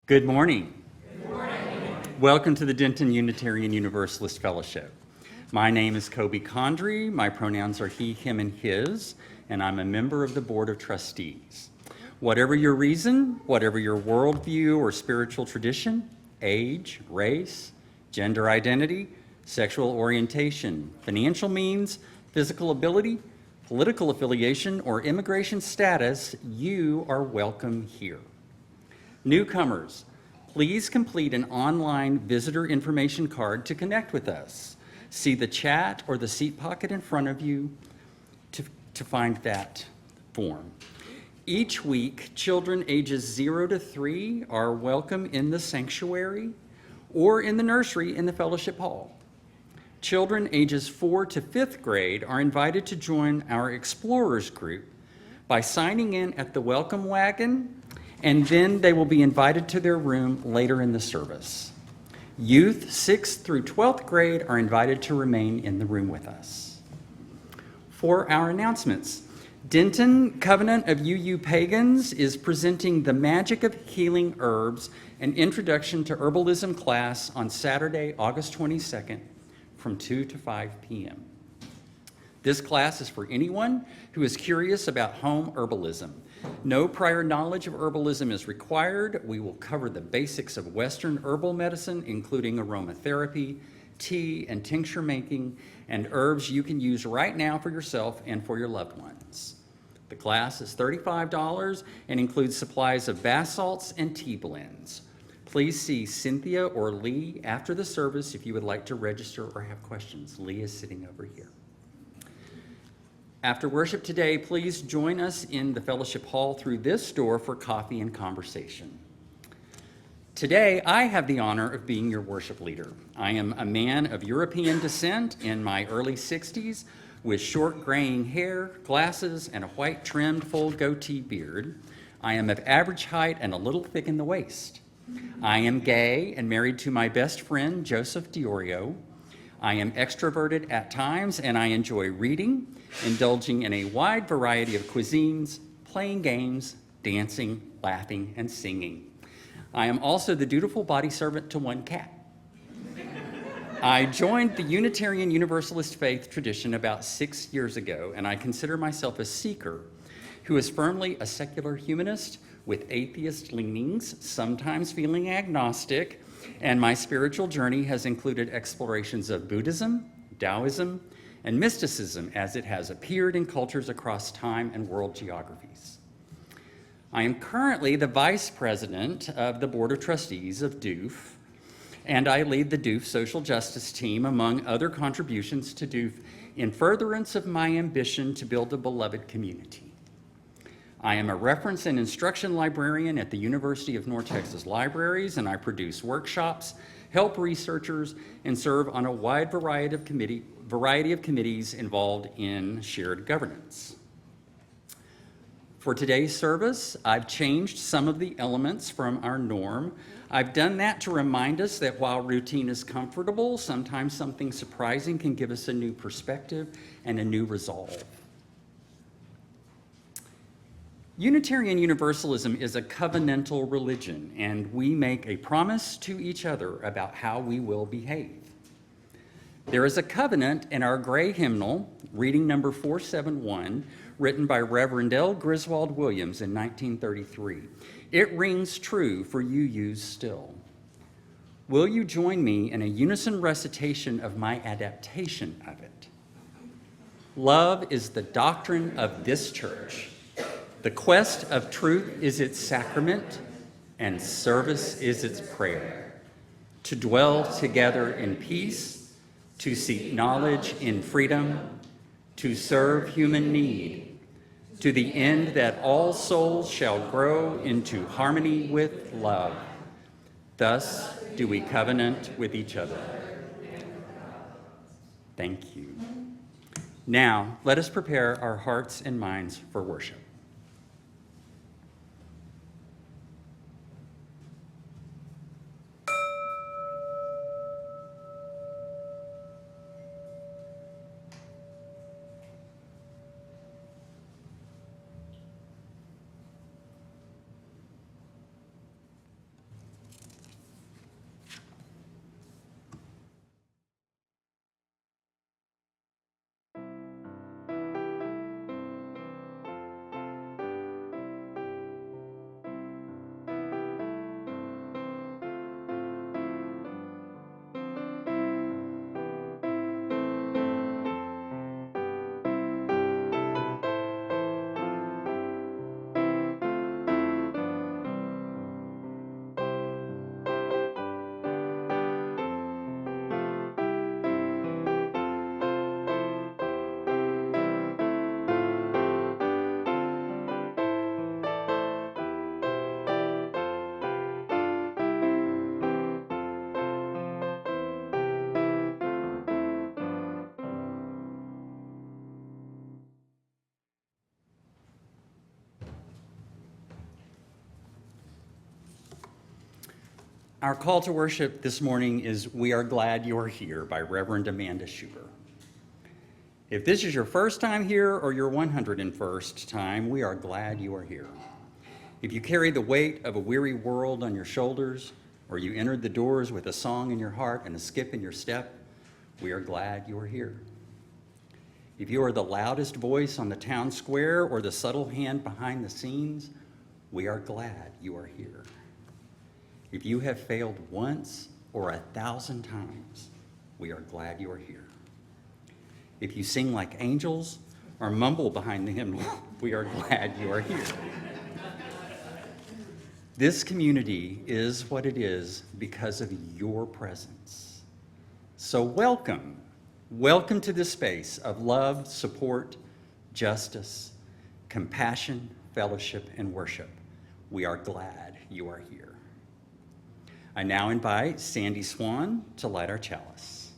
Good morning. Good morning. Welcome to the Denton Unitarian Universalist Fellowship. My name is Coby Condrey. My pronouns are he, him, and his, and I'm a member of the Board of Trustees. Whatever your reason, whatever your worldview or spiritual tradition, age, race, gender identity, sexual orientation, financial means, physical ability, political affiliation, or immigration status, you are welcome here. Newcomers, please complete an online visitor information card to connect with us. See the chat or the seat pocket in front of you to find that form. Each week, children ages 0 to 3 are welcome in the sanctuary or in the nursery in the fellowship hall. Children ages 4 to 5th grade are invited to join our Explorers group by signing in at the welcome wagon, and then they will be invited to their room later in the service. Youth 6th through 12th grade are invited to remain in the room with us. For our announcements, Denton Covenant of UU Pagans is presenting The Magic of Healing Herbs, an Introduction to Herbalism class on Saturday, August 22nd from 2 to 5 p.m. This class is for anyone who is curious about home herbalism. No prior knowledge of herbalism is required. We will cover the basics of Western herbal medicine, including aromatherapy, tea and tincture making, and herbs you can use right now for yourself and for your loved ones. The class is $35 and includes supplies of bath salts and tea blends. Please see Cynthia or Lee after the service if you would like to register or have questions. Lee is sitting over here. After worship today, please join us in the fellowship hall through this door for coffee and conversation. Today, I have the honor of being your worship leader. I am a man of European descent in my early 60s with short graying hair, glasses, and a white trimmed full goatee beard. I am of average height and a little thick in the waist. I am gay and married to my best friend, Joseph Diorio. I am extroverted at times, and I enjoy reading, indulging in a wide variety of cuisines, playing games, dancing, laughing, and singing. I am also the dutiful body servant to one cat. I joined the Unitarian Universalist faith tradition about 6 years ago, and I consider myself a seeker who is firmly a secular humanist with atheist leanings, sometimes feeling agnostic, and my spiritual journey has included explorations of Buddhism, Taoism, and mysticism as it has appeared in cultures across time and world geographies. I am currently the vice president of the Board of Trustees of DUF, and I lead the DUF social justice team, among other contributions to DUF, in furtherance of my ambition to build a beloved community. I am a reference and instruction librarian at the University of North Texas Libraries, and I produce workshops, help researchers, and serve on a wide variety of committees involved in shared governance. For today's service, I've changed some of the elements from our norm. I've done that to remind us that while routine is comfortable, sometimes something surprising can give us a new perspective and a new resolve. Unitarian Universalism is a covenantal religion, and we make a promise to each other about how we will behave. There is a covenant in our gray hymnal, reading number 471, written by Reverend L. Griswold Williams in 1933. It rings true for UUs still. Will you join me in a unison recitation of my adaptation of it? Love is the doctrine of this church. The quest of truth is its sacrament, and service is its prayer. To dwell together in peace, to seek knowledge in freedom, to serve human need, to the end that all souls shall grow into harmony with love. Thus do we covenant with each other. Thank you. Now, let us prepare our hearts and minds for worship. Our call to worship this morning is "We Are Glad You're Here" by Reverend Amanda Schuber. If this is your first time here or your 101st time, we are glad you are here. If you carry the weight of a weary world on your shoulders, or you entered the doors with a song in your heart and a skip in your step, we are glad you are here. If you are the loudest voice on the town square or the subtle hand behind the scenes, we are glad you are here. If you have failed once or 1,000 times, we are glad you are here. If you sing like angels or mumble behind the hymnal, we are glad you are here. This community is what it is because of your presence. So welcome. Welcome to this space of love, support, justice, compassion, fellowship, and worship. We are glad you are here. I now invite Sandy Swan to light our chalice.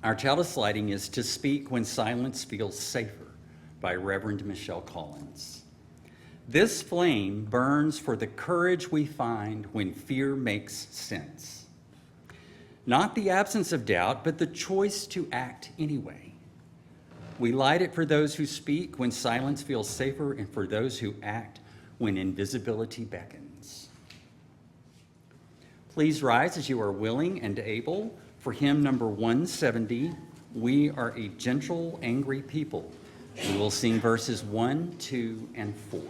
Our chalice lighting is "To Speak When Silence Feels Safer" by Reverend Michelle Collins. This flame burns for the courage we find when fear makes sense. Not the absence of doubt, but the choice to act anyway. We light it for those who speak when silence feels safer, and for those who act when invisibility beckons. Please rise as you are willing and able for hymn number 170, "We Are a Gentle, Angry People." We will sing verses 1, 2, and 4.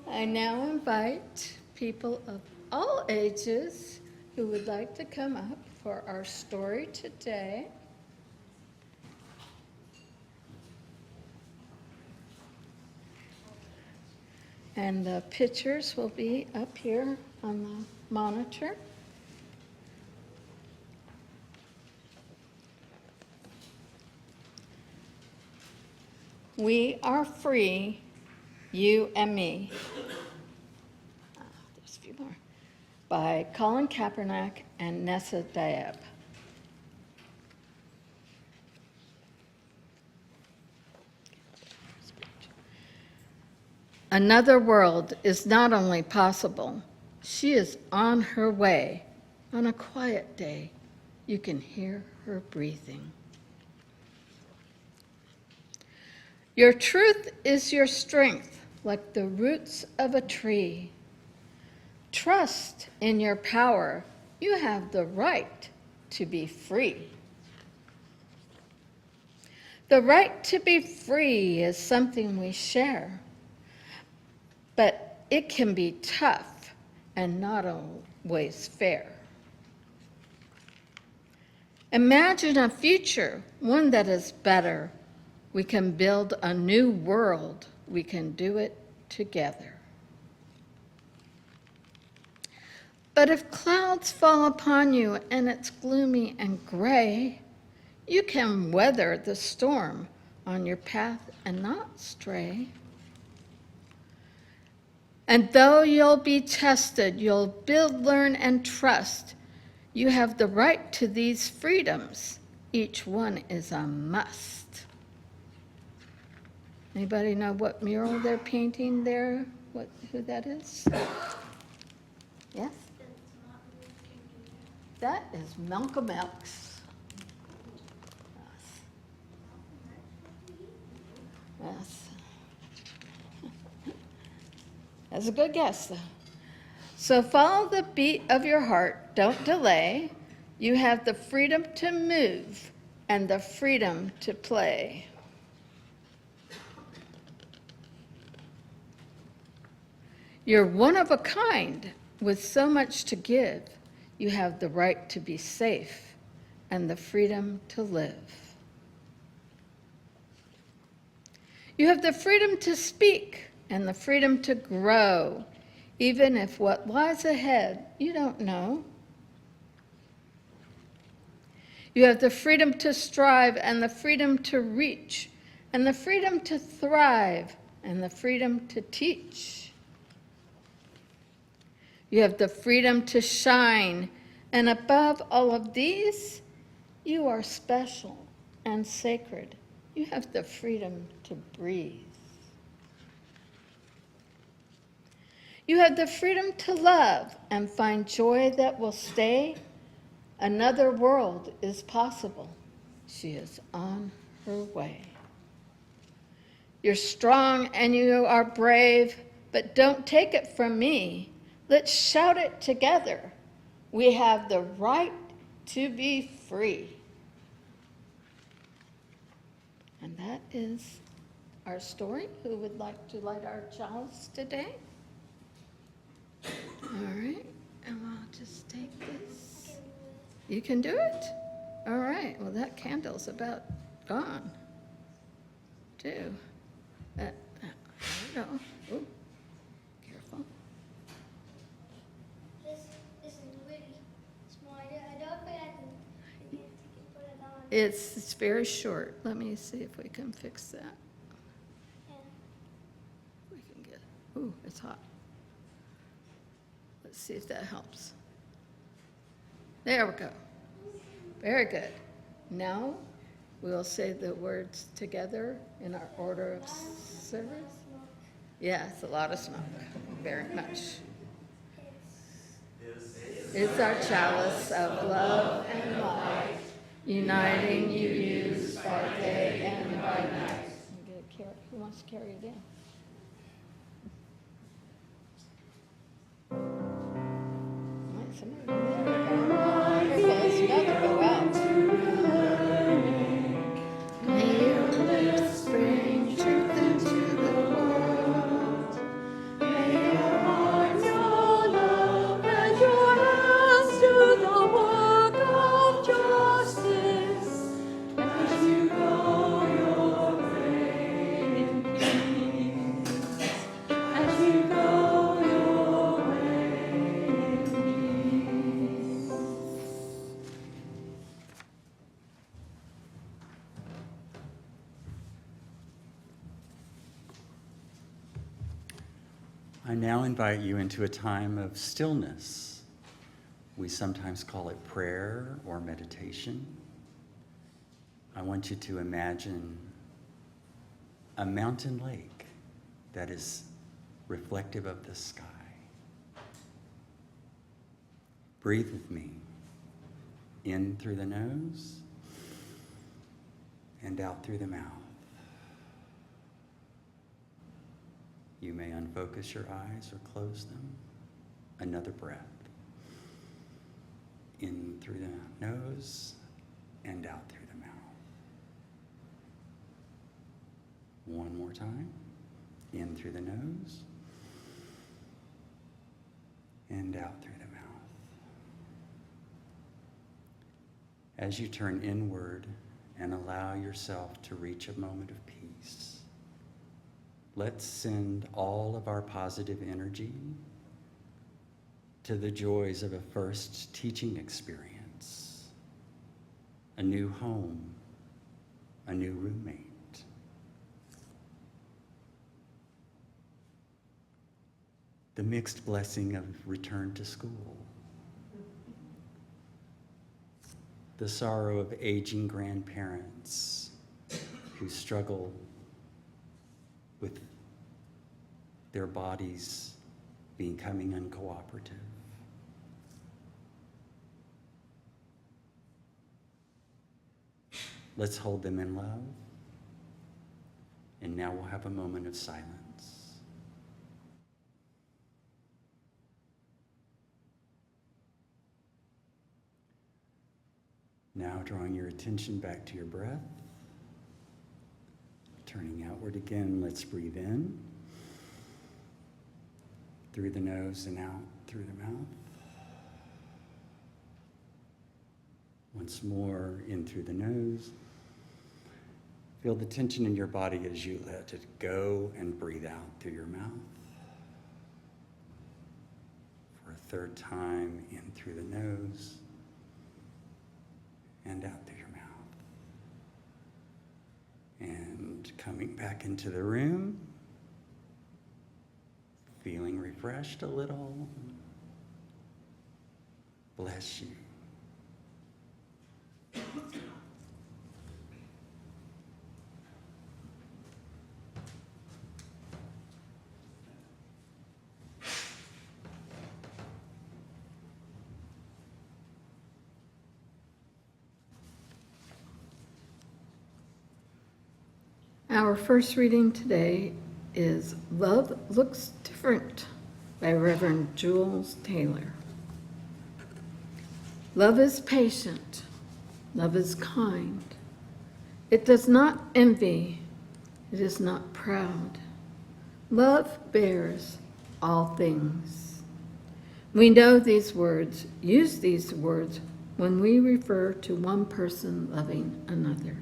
I now invite people of all ages who would like to come up for our story today. And the pictures will be up here on the monitor. We are free, you and me. There's a few more. By Colin Kaepernick and Nessa Diab. Another world is not only possible, she is on her way. On a quiet day, you can hear her breathing. Your truth is your strength, like the roots of a tree. Trust in your power. You have the right to be free. The right to be free is something we share. But it can be tough and not always fair. Imagine a future, one that is better. We can build a new world. We can do it together. But if clouds fall upon you and it's gloomy and gray, you can weather the storm on your path and not stray. And though you'll be tested, you'll build, learn, and trust. You have the right to these freedoms. Each one is a must. Anybody know what mural they're painting there? Who that is? Yes? That is Malcolm X. Yes. That's a good guess, though. So follow the beat of your heart. Don't delay. You have the freedom to move and the freedom to play. You're one of a kind with so much to give. You have the right to be safe and the freedom to live. You have the freedom to speak and the freedom to grow, even if what lies ahead you don't know. You have the freedom to strive and the freedom to reach and the freedom to thrive and the freedom to teach. You have the freedom to shine, and above all of these, you are special and sacred. You have the freedom to breathe. You have the freedom to love and find joy that will stay. Another world is possible. She is on her way. You're strong and you are brave, but don't take it from me. Let's shout it together. We have the right to be free. And that is our story. Who would like to light our chalice today? All right, and I'll just take this. You can do it? All right, well, that candle's about gone, too. There we go. Ooh, careful. This is really small. I don't think I can put it on. It's very short. Let me see if we can fix that. Yeah. We can get, ooh, it's hot. Let's see if that helps. There we go. Very good. Now we'll say the words together in our order of service. Yeah, it's a lot of smoke, very much. It's our chalice of love and light, uniting you used by day and by night. Who wants to carry it in? I now invite you into a time of stillness. We sometimes call it prayer or meditation. I want you to imagine a mountain lake that is reflective of the sky. Breathe with me. In through the nose and out through the mouth. You may unfocus your eyes or close them. Another breath. In through the nose and out through the mouth. One more time. In through the nose and out through the mouth. As you turn inward and allow yourself to reach a moment of peace, let's send all of our positive energy to the joys of a first teaching experience, a new home, a new roommate. The mixed blessing of return to school, the sorrow of aging grandparents who struggle with their bodies becoming uncooperative. Let's hold them in love. And now we'll have a moment of silence. Now drawing your attention back to your breath. Turning outward again, let's breathe in. Through the nose and out through the mouth. Once more, in through the nose. Feel the tension in your body as you let it go and breathe out through your mouth. For a third time, in through the nose and out through your mouth. And coming back into the room, feeling refreshed a little. Bless you. Our first reading today is Love Looks Different by Reverend Jules Taylor. Love is patient. Love is kind. It does not envy. It is not proud. Love bears all things. We know these words, use these words when we refer to one person loving another.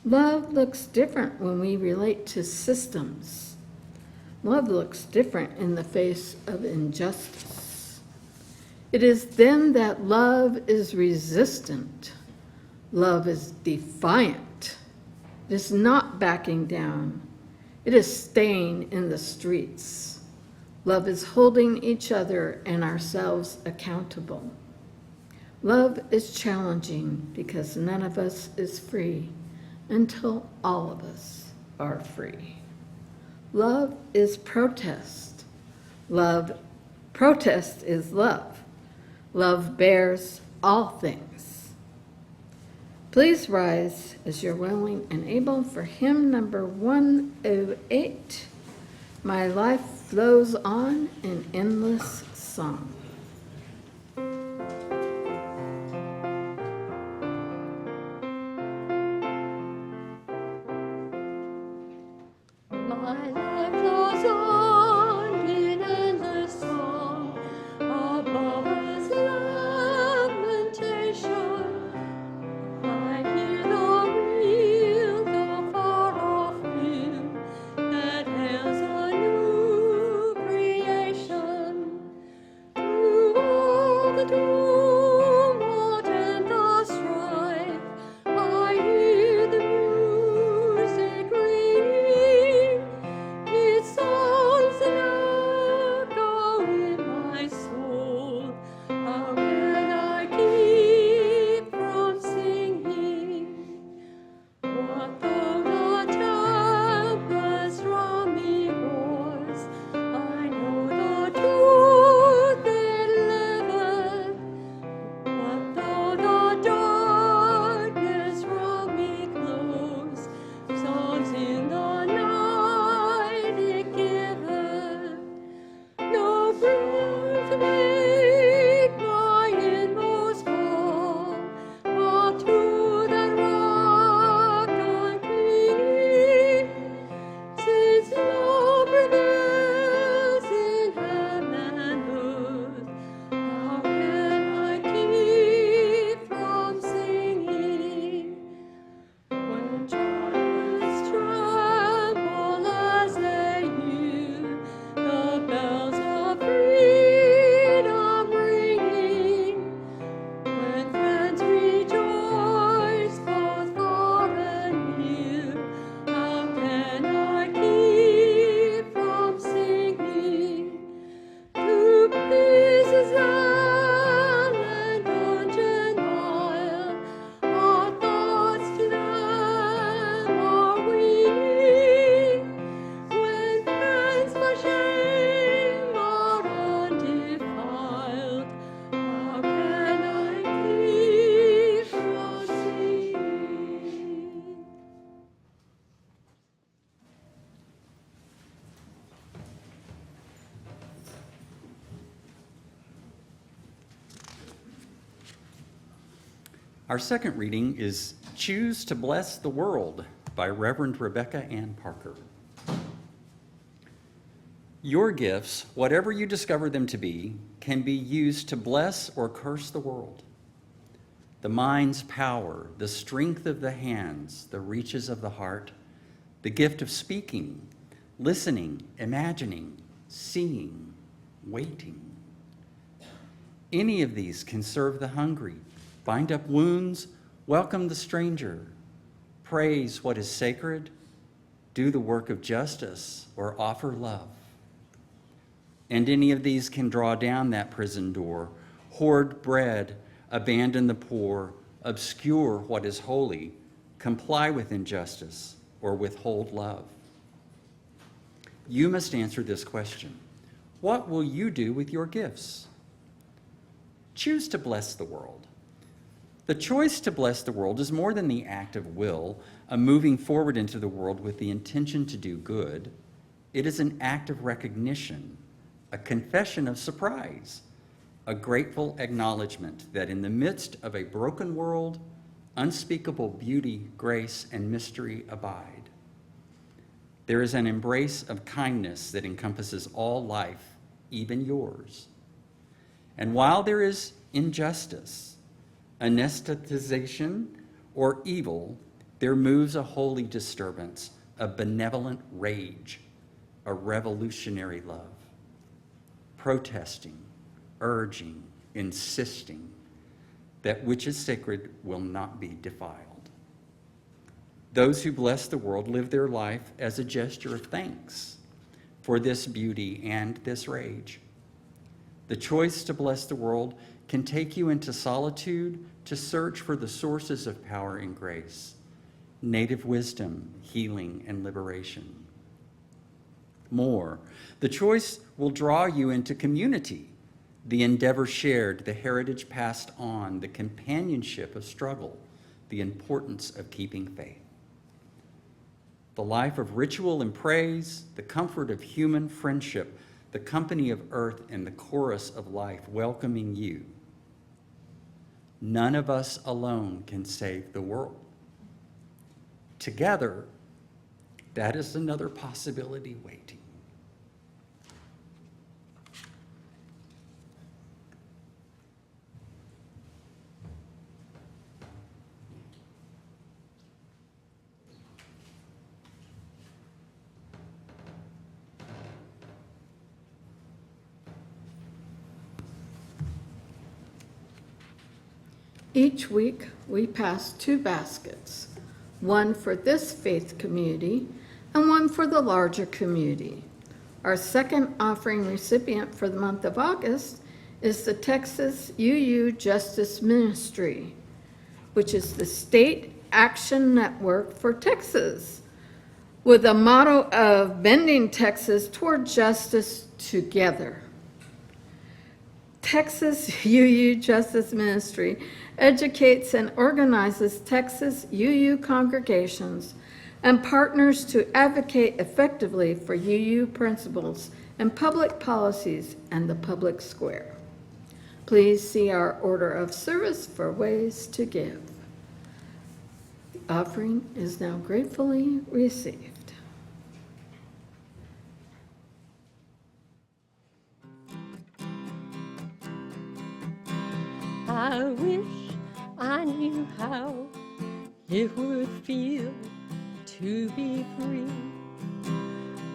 Love looks different when we relate to systems. Love looks different in the face of injustice. It is then that love is resistant. Love is defiant. It is not backing down. It is staying in the streets. Love is holding each other and ourselves accountable. Love is challenging because none of us is free until all of us are free. Love is protest. Protest is love. Love bears all things. Please rise as you're willing and able for hymn number 108, My Life Flows On in Endless Song. My life flows on in endless song, above us lamentation. I hear the real, the far-off hymn that hails a new creation. Our second reading is Choose to Bless the World by Reverend Rebecca Ann Parker. Your gifts, whatever you discover them to be, can be used to bless or curse the world. The mind's power, the strength of the hands, the reaches of the heart, the gift of speaking, listening, imagining, seeing, waiting. Any of these can serve the hungry, bind up wounds, welcome the stranger, praise what is sacred, do the work of justice, or offer love. And any of these can draw down that prison door, hoard bread, abandon the poor, obscure what is holy, comply with injustice, or withhold love. You must answer this question. What will you do with your gifts? Choose to bless the world. The choice to bless the world is more than the act of will, a moving forward into the world with the intention to do good. It is an act of recognition, a confession of surprise, a grateful acknowledgement that in the midst of a broken world, unspeakable beauty, grace, and mystery abide. There is an embrace of kindness that encompasses all life, even yours. And while there is injustice, anesthetization, or evil, there moves a holy disturbance, a benevolent rage, a revolutionary love, protesting, urging, insisting that which is sacred will not be defiled. Those who bless the world live their life as a gesture of thanks for this beauty and this rage. The choice to bless the world can take you into solitude to search for the sources of power and grace, native wisdom, healing, and liberation. More, the choice will draw you into community, the endeavor shared, the heritage passed on, the companionship of struggle, the importance of keeping faith. The life of ritual and praise, the comfort of human friendship, the company of earth, and the chorus of life welcoming you. None of us alone can save the world. Together, that is another possibility waiting. Each week, we pass 2 baskets, one for this faith community and one for the larger community. Our second offering recipient for the month of August is the Texas UU Justice Ministry, which is the State Action Network for Texas, with a motto of bending Texas toward justice together. Texas UU Justice Ministry educates and organizes Texas UU congregations and partners to advocate effectively for UU principles and public policies and the public square. Please see our order of service for ways to give. The offering is now gratefully received. I wish I knew how it would feel to be free.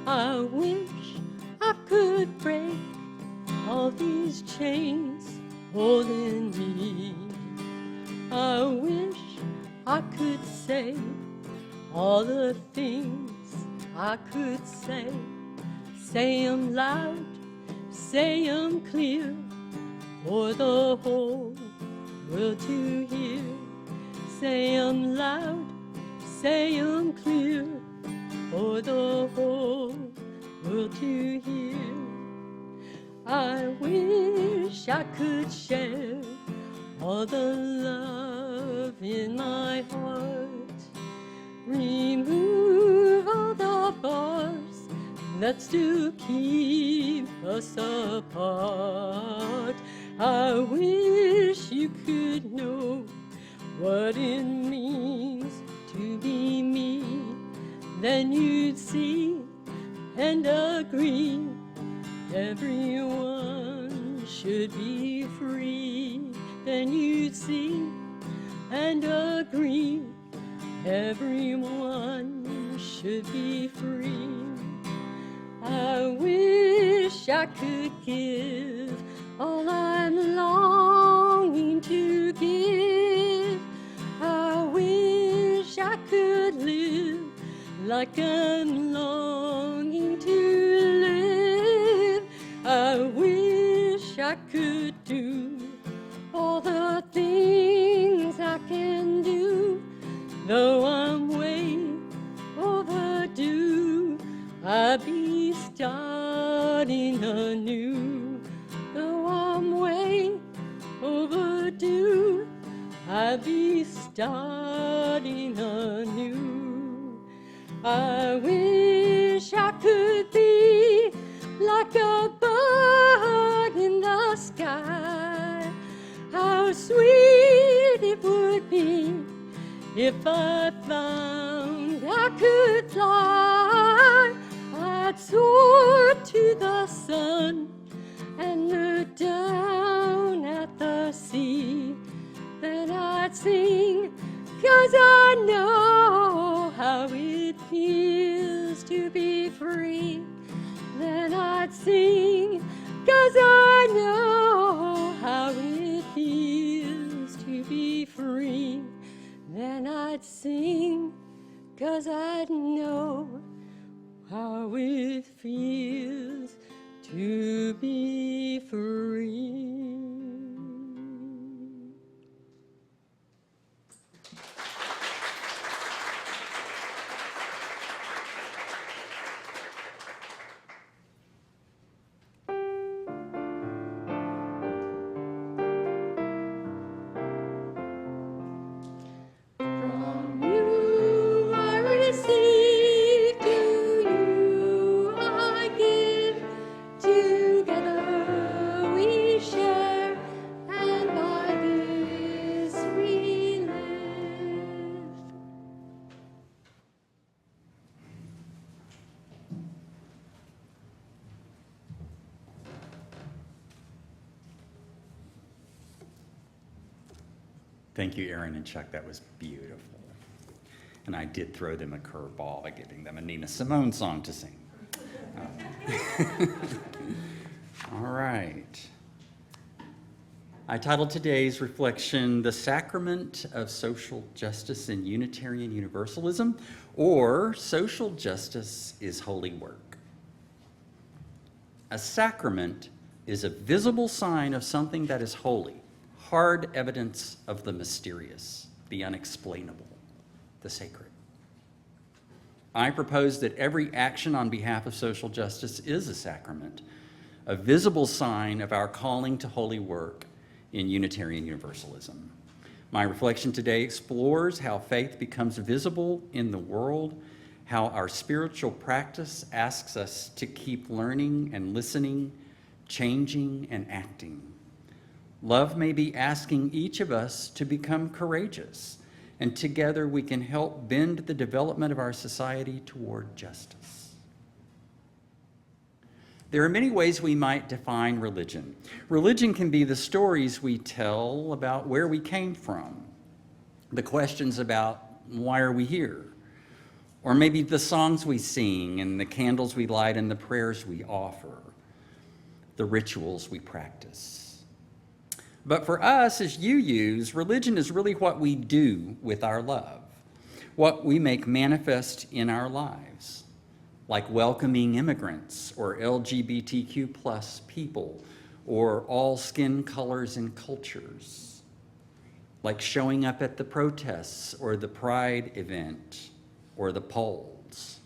I wish I could break all these chains holding me. I wish I could say all the things I could say. Say 'em loud, say 'em clear, for the whole world to hear. Say 'em loud, say 'em clear, for the whole world to hear. I wish I could share all the love in my heart. Remove all the bars that still keep us apart. I wish you could know what it means to be me, then you'd see and agree everyone should be free. Then you'd see and agree everyone should be free. I wish I could give all I'm longing to give. I wish I could live like I'm longing to live. I wish I could do all the things I can do, though I'm way overdue. I'd be starting anew, though I'm way overdue. I'd be starting anew. I wish I could be like a bird in the sky. How sweet it would be if I found I could fly. I'd soar to the sun and look down at the sea. Then I'd sing, 'cause I know how it feels to be free. Then I'd sing, 'cause I know how it feels to be free. Then I'd sing, 'cause I know how it feels to be free. From you I receive, to you I give. Together we share, and by this we live. Thank you, Aaron and Chuck. That was beautiful. And I did throw them a curveball by giving them a Nina Simone song to sing. All right. I titled today's reflection, The Sacrament of Social Justice in Unitarian Universalism, or Social Justice is Holy Work. A sacrament is a visible sign of something that is holy, hard evidence of the mysterious, the unexplainable, the sacred. I propose that every action on behalf of social justice is a sacrament, a visible sign of our calling to holy work in Unitarian Universalism. My reflection today explores how faith becomes visible in the world, how our spiritual practice asks us to keep learning and listening, changing and acting. Love may be asking each of us to become courageous, and together we can help bend the development of our society toward justice. There are many ways we might define religion. Religion can be the stories we tell about where we came from, the questions about why are we here, or maybe the songs we sing and the candles we light and the prayers we offer, the rituals we practice. But for us as UUs, religion is really what we do with our love, what we make manifest in our lives, like welcoming immigrants or LGBTQ plus people or all skin colors and cultures, like showing up at the protests or the Pride event or the polls.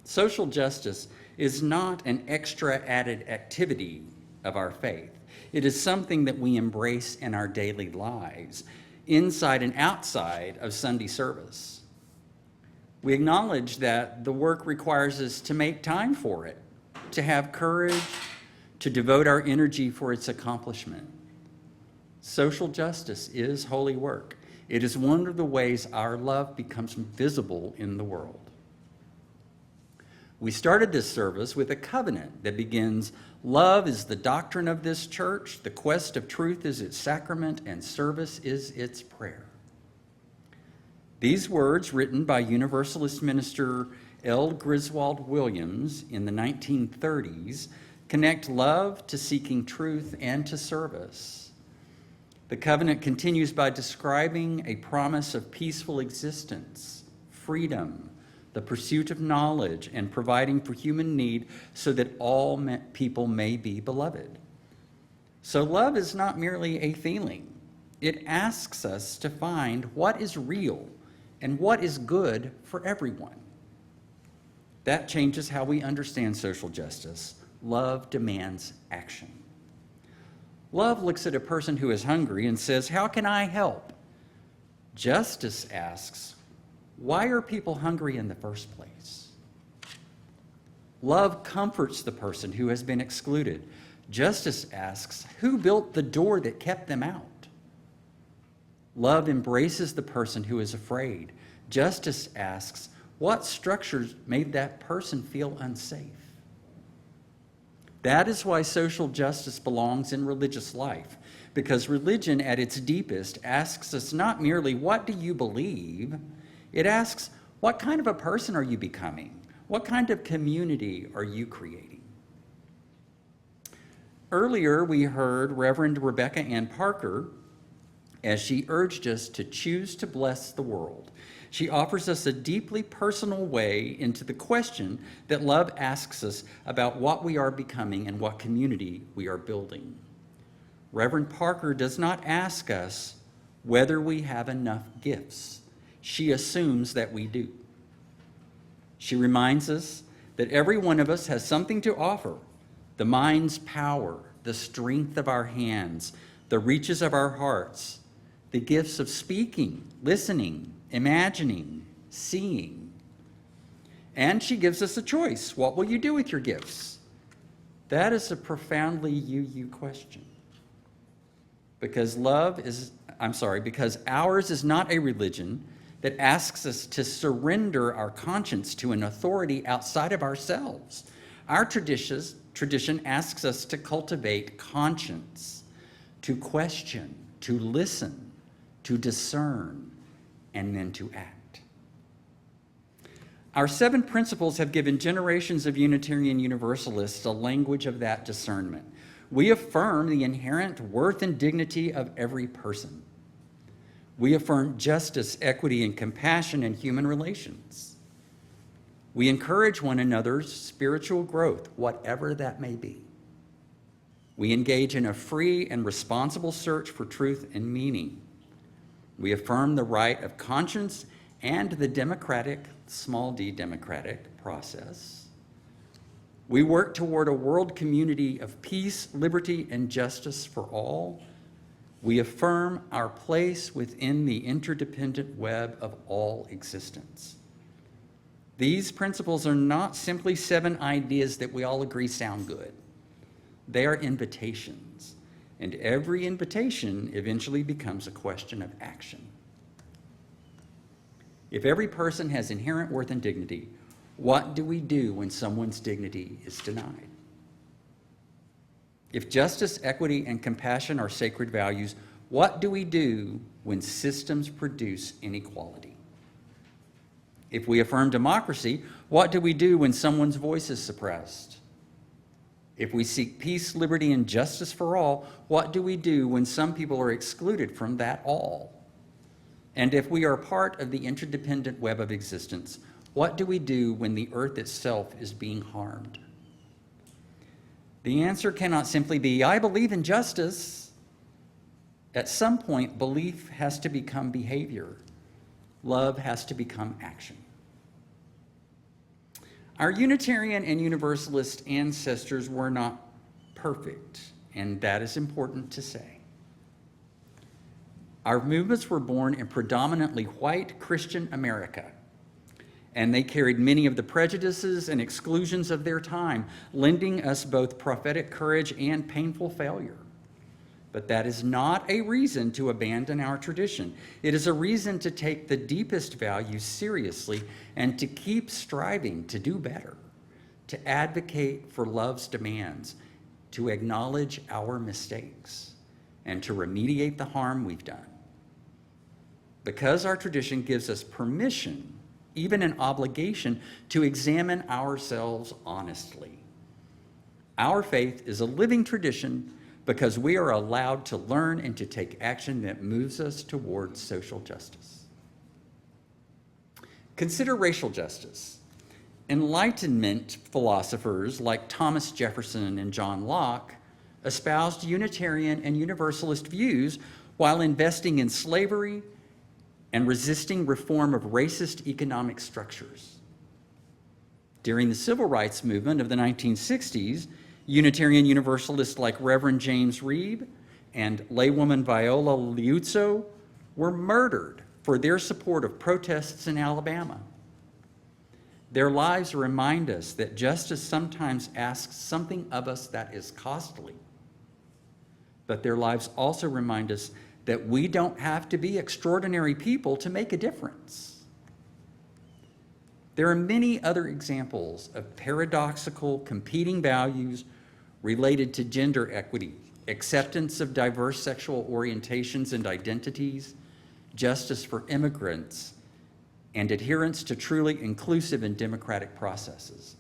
Social justice is not an extra added activity of our faith. It is something that we embrace in our daily lives, inside and outside of Sunday service. We acknowledge that the work requires us to make time for it, to have courage, to devote our energy for its accomplishment. Social justice is holy work. It is one of the ways our love becomes visible in the world. We started this service with a covenant that begins, "Love is the doctrine of this church, the quest of truth is its sacrament, and service is its prayer." These words, written by Universalist minister L. Griswold Williams in the 1930s, connect love to seeking truth and to service. The covenant continues by describing a promise of peaceful existence, freedom, the pursuit of knowledge, and providing for human need so that all people may be beloved. So love is not merely a feeling. It asks us to find what is real and what is good for everyone. That changes how we understand social justice. Love demands action. Love looks at a person who is hungry and says, "How can I help?" Justice asks, "Why are people hungry in the first place?" Love comforts the person who has been excluded. Justice asks, "Who built the door that kept them out?" Love embraces the person who is afraid. Justice asks, what structures made that person feel unsafe? That is why social justice belongs in religious life, because religion at its deepest asks us not merely, what do you believe? It asks, what kind of a person are you becoming? What kind of community are you creating? Earlier, we heard Reverend Rebecca Ann Parker as she urged us to choose to bless the world. She offers us a deeply personal way into the question that love asks us about what we are becoming and what community we are building. Reverend Parker does not ask us whether we have enough gifts. She assumes that we do. She reminds us that every one of us has something to offer: the mind's power, the strength of our hands, the reaches of our hearts, the gifts of speaking, listening, imagining, seeing. And she gives us a choice. What will you do with your gifts? That is a profoundly you question. Because ours is not a religion that asks us to surrender our conscience to an authority outside of ourselves. Our tradition asks us to cultivate conscience, to question, to listen, to discern, and then to act. Our 7 principles have given generations of Unitarian Universalists a language of that discernment. We affirm the inherent worth and dignity of every person. We affirm justice, equity, and compassion in human relations. We encourage one another's spiritual growth, whatever that may be. We engage in a free and responsible search for truth and meaning. We affirm the right of conscience and the democratic, small d democratic, process. We work toward a world community of peace, liberty, and justice for all. We affirm our place within the interdependent web of all existence. These principles are not simply 7 ideas that we all agree sound good. They are invitations, and every invitation eventually becomes a question of action. If every person has inherent worth and dignity, what do we do when someone's dignity is denied? If justice, equity, and compassion are sacred values, what do we do when systems produce inequality? If we affirm democracy, what do we do when someone's voice is suppressed? If we seek peace, liberty, and justice for all, what do we do when some people are excluded from that all? And if we are part of the interdependent web of existence, what do we do when the earth itself is being harmed? The answer cannot simply be, I believe in justice. At some point, belief has to become behavior. Love has to become action. Our Unitarian and Universalist ancestors were not perfect, and that is important to say. Our movements were born in predominantly white Christian America, and they carried many of the prejudices and exclusions of their time, lending us both prophetic courage and painful failure. But that is not a reason to abandon our tradition. It is a reason to take the deepest values seriously and to keep striving to do better, to advocate for love's demands, to acknowledge our mistakes, and to remediate the harm we've done. Because our tradition gives us permission, even an obligation, to examine ourselves honestly. Our faith is a living tradition because we are allowed to learn and to take action that moves us towards social justice. Consider racial justice. Enlightenment philosophers like Thomas Jefferson and John Locke espoused Unitarian and Universalist views while investing in slavery and resisting reform of racist economic structures. During the civil rights movement of the 1960s, Unitarian Universalists like Reverend James Reeb and laywoman Viola Liuzzo were murdered for their support of protests in Alabama. Their lives remind us that justice sometimes asks something of us that is costly, but their lives also remind us that we don't have to be extraordinary people to make a difference. There are many other examples of paradoxical, competing values related to gender equity, acceptance of diverse sexual orientations and identities, justice for immigrants, and adherence to truly inclusive and democratic processes.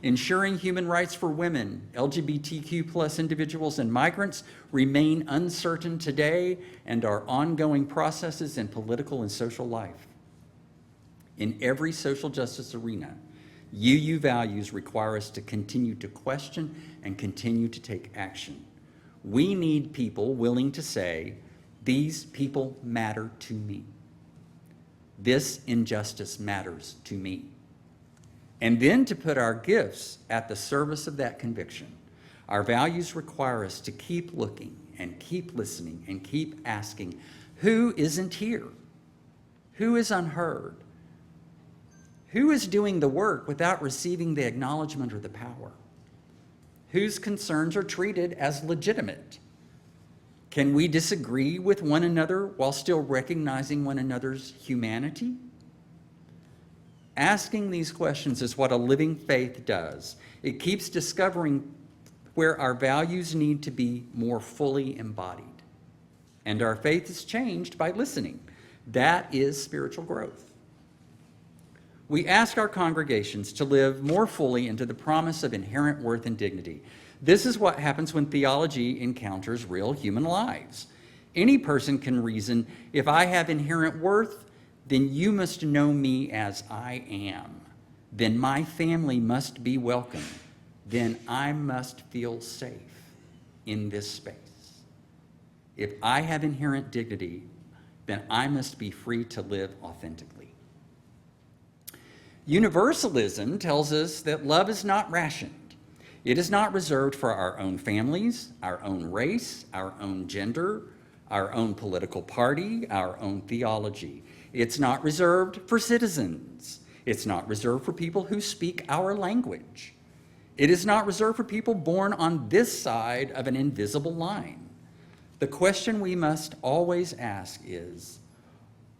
Ensuring human rights for women, LGBTQ+ individuals, and migrants remain uncertain today and are ongoing processes in political and social life. In every social justice arena, UU values require us to continue to question and continue to take action. We need people willing to say, these people matter to me. This injustice matters to me. And then to put our gifts at the service of that conviction. Our values require us to keep looking and keep listening and keep asking, who isn't here? Who is unheard? Who is doing the work without receiving the acknowledgement or the power? Whose concerns are treated as legitimate? Can we disagree with one another while still recognizing one another's humanity? Asking these questions is what a living faith does. It keeps discovering where our values need to be more fully embodied. And our faith is changed by listening. That is spiritual growth. We ask our congregations to live more fully into the promise of inherent worth and dignity. This is what happens when theology encounters real human lives. Any person can reason, if I have inherent worth, then you must know me as I am. Then my family must be welcome. Then I must feel safe in this space. If I have inherent dignity, then I must be free to live authentically. Universalism tells us that love is not rationed. It is not reserved for our own families, our own race, our own gender, our own political party, our own theology. It's not reserved for citizens. It's not reserved for people who speak our language. It is not reserved for people born on this side of an invisible line. The question we must always ask is,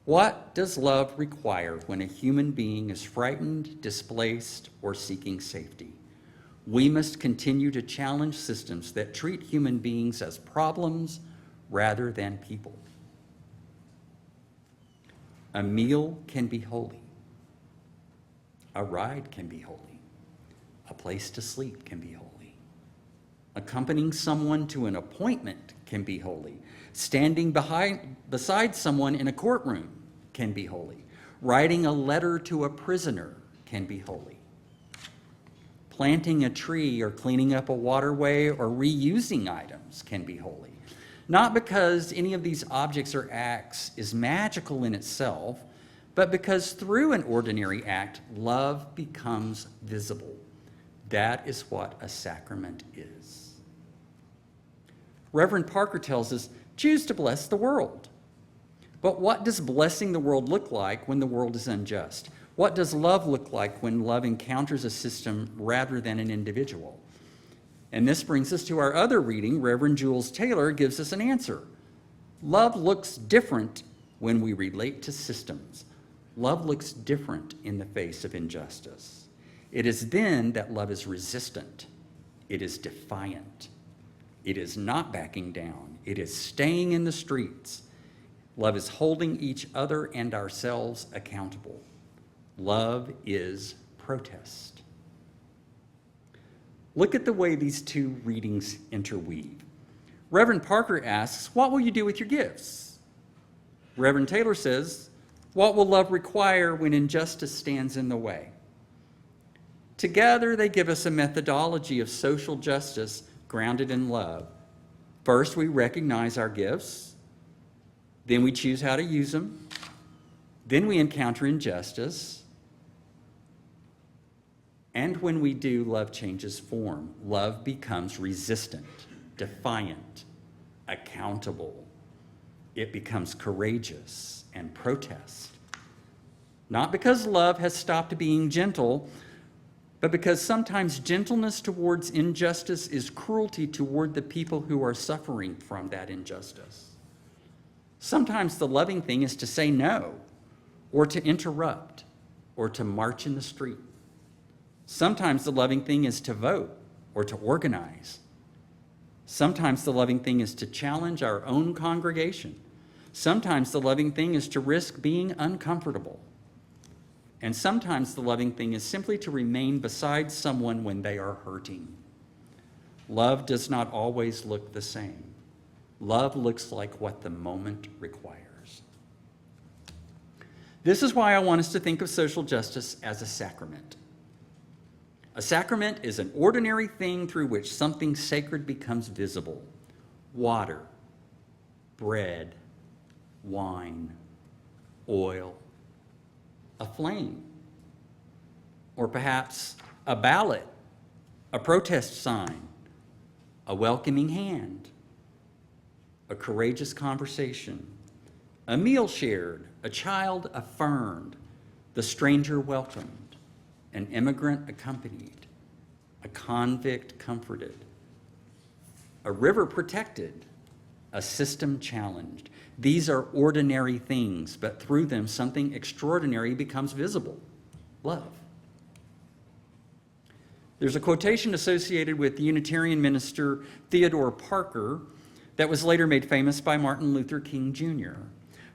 what does love require when a human being is frightened, displaced, or seeking safety? We must continue to challenge systems that treat human beings as problems rather than people. A meal can be holy. A ride can be holy. A place to sleep can be holy. Accompanying someone to an appointment can be holy. Standing beside someone in a courtroom can be holy. Writing a letter to a prisoner can be holy. Planting a tree or cleaning up a waterway or reusing items can be holy. Not because any of these objects or acts is magical in itself, but because through an ordinary act, love becomes visible. That is what a sacrament is. Reverend Parker tells us, choose to bless the world. But what does blessing the world look like when the world is unjust? What does love look like when love encounters a system rather than an individual? And this brings us to our other reading. Reverend Jules Taylor gives us an answer. Love looks different when we relate to systems. Love looks different in the face of injustice. It is then that love is resistant. It is defiant. It is not backing down. It is staying in the streets. Love is holding each other and ourselves accountable. Love is protest. Look at the way these two readings interweave. Reverend Parker asks, what will you do with your gifts? Reverend Taylor says, what will love require when injustice stands in the way? Together, they give us a methodology of social justice grounded in love. First, we recognize our gifts. Then we choose how to use them. Then we encounter injustice. And when we do, love changes form. Love becomes resistant, defiant, accountable. It becomes courageous and protest. Not because love has stopped being gentle, but because sometimes gentleness towards injustice is cruelty toward the people who are suffering from that injustice. Sometimes the loving thing is to say no, or to interrupt, or to march in the street. Sometimes the loving thing is to vote, or to organize. Sometimes the loving thing is to challenge our own congregation. Sometimes the loving thing is to risk being uncomfortable. And sometimes the loving thing is simply to remain beside someone when they are hurting. Love does not always look the same. Love looks like what the moment requires. This is why I want us to think of social justice as a sacrament. A sacrament is an ordinary thing through which something sacred becomes visible. Water, bread, wine, oil, a flame, or perhaps a ballot, a protest sign, a welcoming hand, a courageous conversation, a meal shared, a child affirmed, the stranger welcomed, an immigrant accompanied, a convict comforted, a river protected, a system challenged. These are ordinary things, but through them something extraordinary becomes visible. Love. There's a quotation associated with Unitarian minister Theodore Parker that was later made famous by Martin Luther King Jr.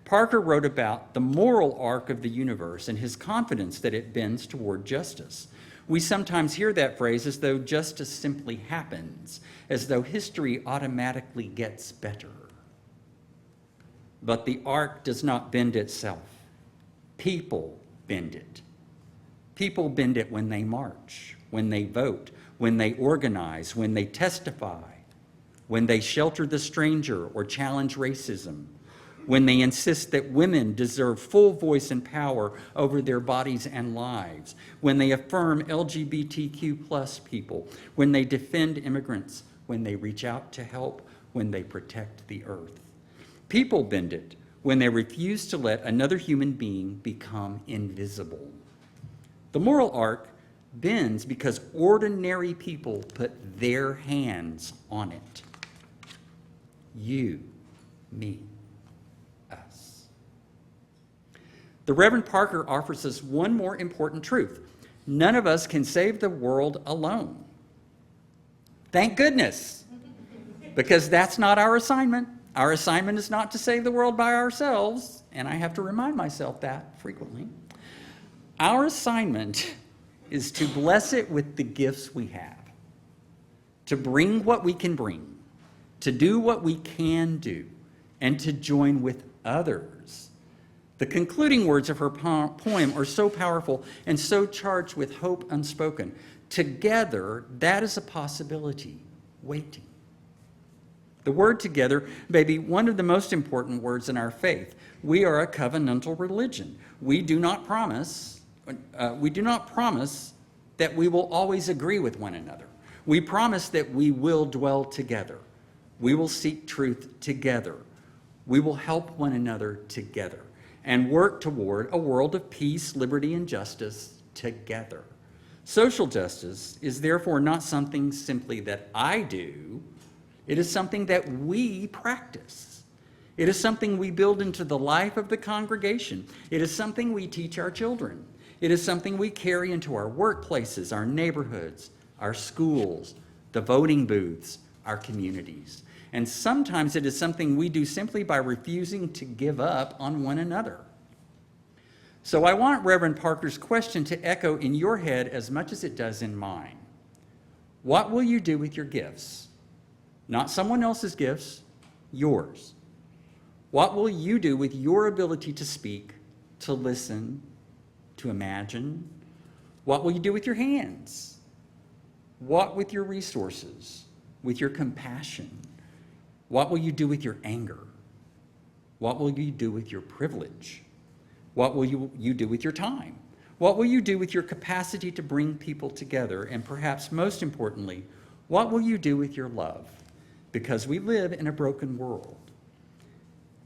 Parker wrote about the moral arc of the universe and his confidence that it bends toward justice. We sometimes hear that phrase as though justice simply happens, as though history automatically gets better. But the arc does not bend itself. People bend it. People bend it when they march, when they vote, when they organize, when they testify, when they shelter the stranger or challenge racism, when they insist that women deserve full voice and power over their bodies and lives, when they affirm LGBTQ+ people, when they defend immigrants, when they reach out to help, when they protect the earth. People bend it when they refuse to let another human being become invisible. The moral arc bends because ordinary people put their hands on it. You, me, us. The Reverend Parker offers us one more important truth. None of us can save the world alone. Thank goodness, because that's not our assignment. Our assignment is not to save the world by ourselves, and I have to remind myself that frequently. Our assignment is to bless it with the gifts we have, to bring what we can bring, to do what we can do, and to join with others. The concluding words of her poem are so powerful and so charged with hope unspoken. Together, that is a possibility waiting. The word together may be one of the most important words in our faith. We are a covenantal religion. We do not promise that we will always agree with one another. We promise that we will dwell together. We will seek truth together. We will help one another together and work toward a world of peace, liberty, and justice together. Social justice is therefore not something simply that I do. It is something that we practice. It is something we build into the life of the congregation. It is something we teach our children. It is something we carry into our workplaces, our neighborhoods, our schools, the voting booths, our communities. And sometimes it is something we do simply by refusing to give up on one another. So I want Reverend Parker's question to echo in your head as much as it does in mine. What will you do with your gifts? Not someone else's gifts, yours. What will you do with your ability to speak, to listen, to imagine? What will you do with your hands? What with your resources, with your compassion? What will you do with your anger? What will you do with your privilege? What will you do with your time? What will you do with your capacity to bring people together? And perhaps most importantly, what will you do with your love? Because we live in a broken world.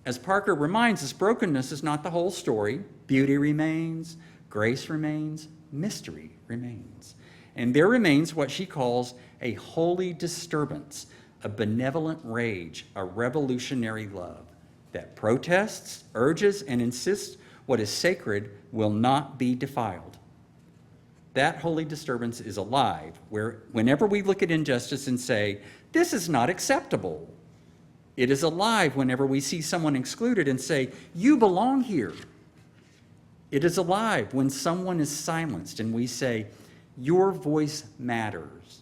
As Parker reminds us, brokenness is not the whole story. Beauty remains, grace remains, mystery remains. And there remains what she calls a holy disturbance, a benevolent rage, a revolutionary love that protests, urges, and insists what is sacred will not be defiled. That holy disturbance is alive, whenever we look at injustice and say, this is not acceptable. It is alive whenever we see someone excluded and say, you belong here. It is alive when someone is silenced and we say, your voice matters.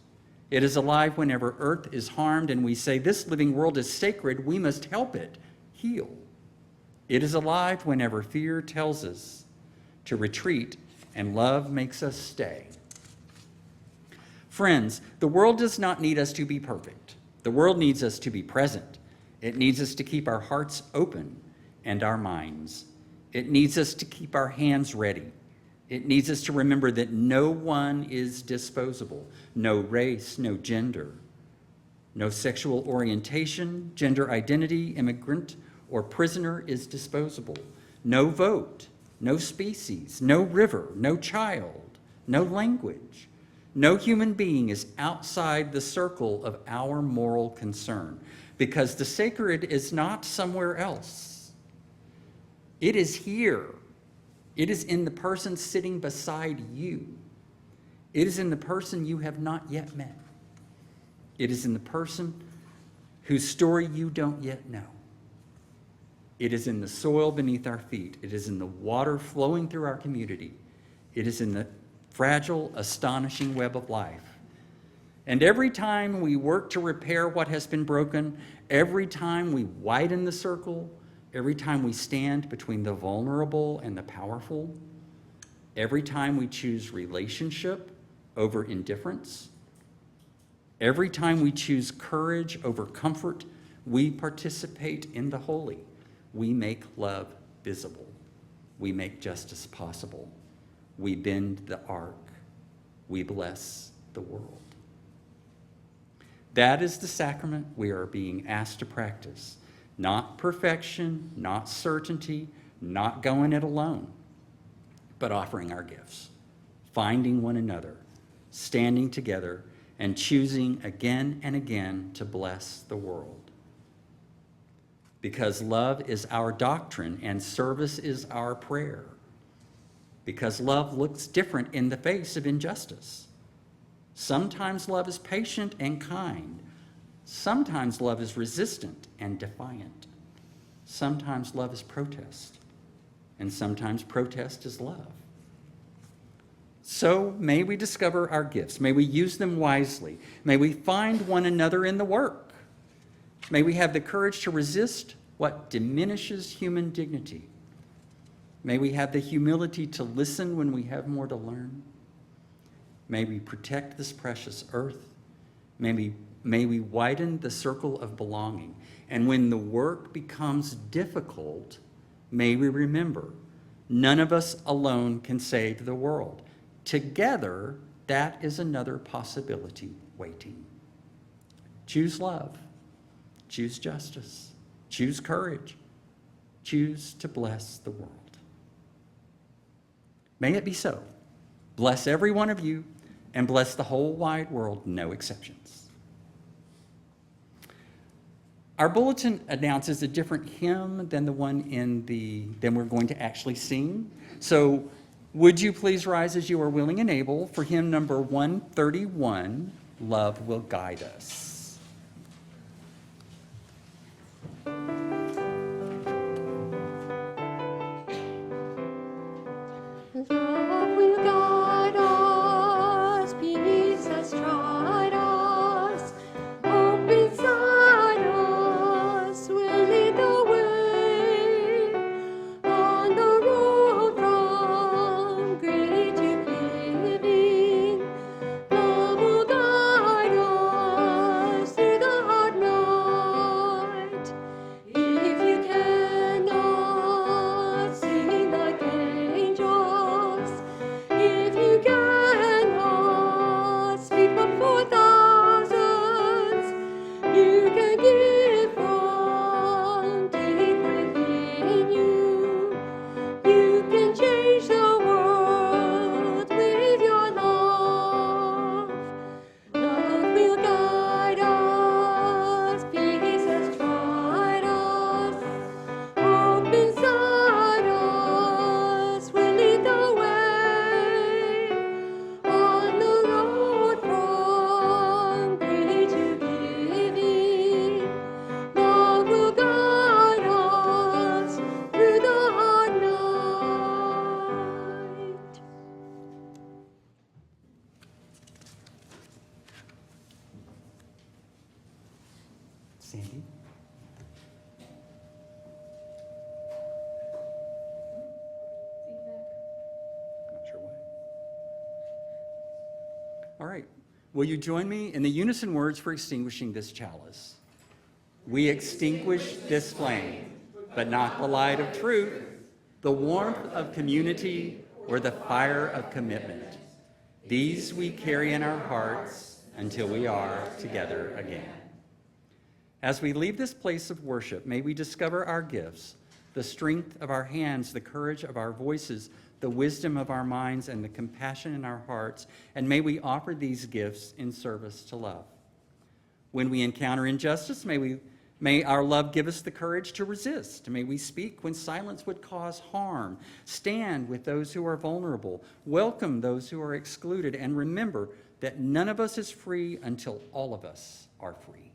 It is alive whenever earth is harmed and we say, this living world is sacred, we must help it heal. It is alive whenever fear tells us to retreat and love makes us stay. Friends, the world does not need us to be perfect. The world needs us to be present. It needs us to keep our hearts open and our minds. It needs us to keep our hands ready. It needs us to remember that no one is disposable. No race, no gender, no sexual orientation, gender identity, immigrant, or prisoner is disposable. No vote, no species, no river, no child, no language. No human being is outside the circle of our moral concern because the sacred is not somewhere else. It is here. It is in the person sitting beside you. It is in the person you have not yet met. It is in the person whose story you don't yet know. It is in the soil beneath our feet. It is in the water flowing through our community. It is in the fragile, astonishing web of life. And every time we work to repair what has been broken, every time we widen the circle, every time we stand between the vulnerable and the powerful, every time we choose relationship over indifference, every time we choose courage over comfort, we participate in the holy. We make love visible. We make justice possible. We bend the arc. We bless the world. That is the sacrament we are being asked to practice. Not perfection, not certainty, not going it alone, but offering our gifts, finding one another, standing together, and choosing again and again to bless the world. Because love is our doctrine and service is our prayer. Because love looks different in the face of injustice. Sometimes love is patient and kind. Sometimes love is resistant and defiant. Sometimes love is protest. And sometimes protest is love. So may we discover our gifts. May we use them wisely. May we find one another in the work. May we have the courage to resist what diminishes human dignity. May we have the humility to listen when we have more to learn. May we protect this precious earth. May we widen the circle of belonging. And when the work becomes difficult, may we remember, none of us alone can save the world. Together, that is another possibility waiting. Choose love. Choose justice. Choose courage. Choose to bless the world. May it be so. Bless every one of you. and bless the whole wide world, no exceptions. Our bulletin announces a different hymn than the one than we're going to actually sing. So would you please rise as you are willing and able for hymn number 131, Love Will Guide Us. Love will guide us, peace has tried us, hope inside us will lead the way on the road from greed to giving. Love will guide us through the hard night. If you cannot sing like angels, if you cannot speak before thousands, you can give from deep within you. You can change the world with your love. Love will guide us, peace has tried us, hope inside us will lead the way on the road from greed to giving. Love will guide us through the hard night. Sandy? Not sure why. All right. Will you join me in the unison words for extinguishing this chalice? We extinguish this flame, but not the light of truth, the warmth of community, or the fire of commitment. These we carry in our hearts until we are together again. As we leave this place of worship, may we discover our gifts, the strength of our hands, the courage of our voices, the wisdom of our minds, and the compassion in our hearts, and may we offer these gifts in service to love. When we encounter injustice, may our love give us the courage to resist. May we speak when silence would cause harm, stand with those who are vulnerable, welcome those who are excluded, and remember that none of us is free until all of us are free.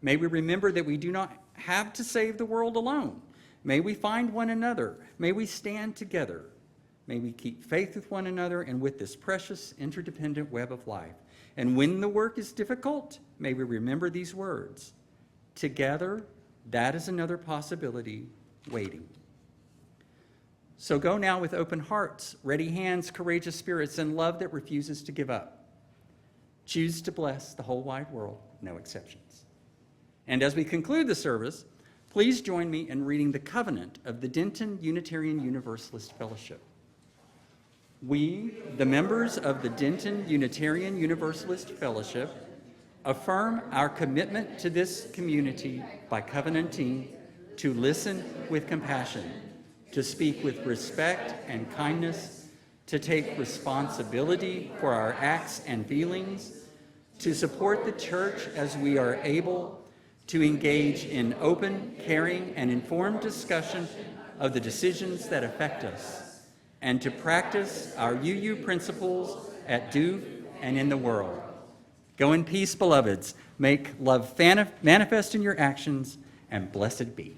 May we remember that we do not have to save the world alone. May we find one another. May we stand together. May we keep faith with one another and with this precious interdependent web of life. And when the work is difficult, may we remember these words. Together, that is another possibility waiting. So go now with open hearts, ready hands, courageous spirits, and love that refuses to give up. Choose to bless the whole wide world, no exceptions. And as we conclude the service, please join me in reading the covenant of the Denton Unitarian Universalist Fellowship. We, the members of the Denton Unitarian Universalist Fellowship, affirm our commitment to this community by covenanting to listen with compassion, to speak with respect and kindness, to take responsibility for our acts and feelings, to support the church as we are able, to engage in open, caring, and informed discussion of the decisions that affect us, and to practice our UU principles at DUF and in the world. Go in peace, beloveds. Make love manifest in your actions, and blessed be.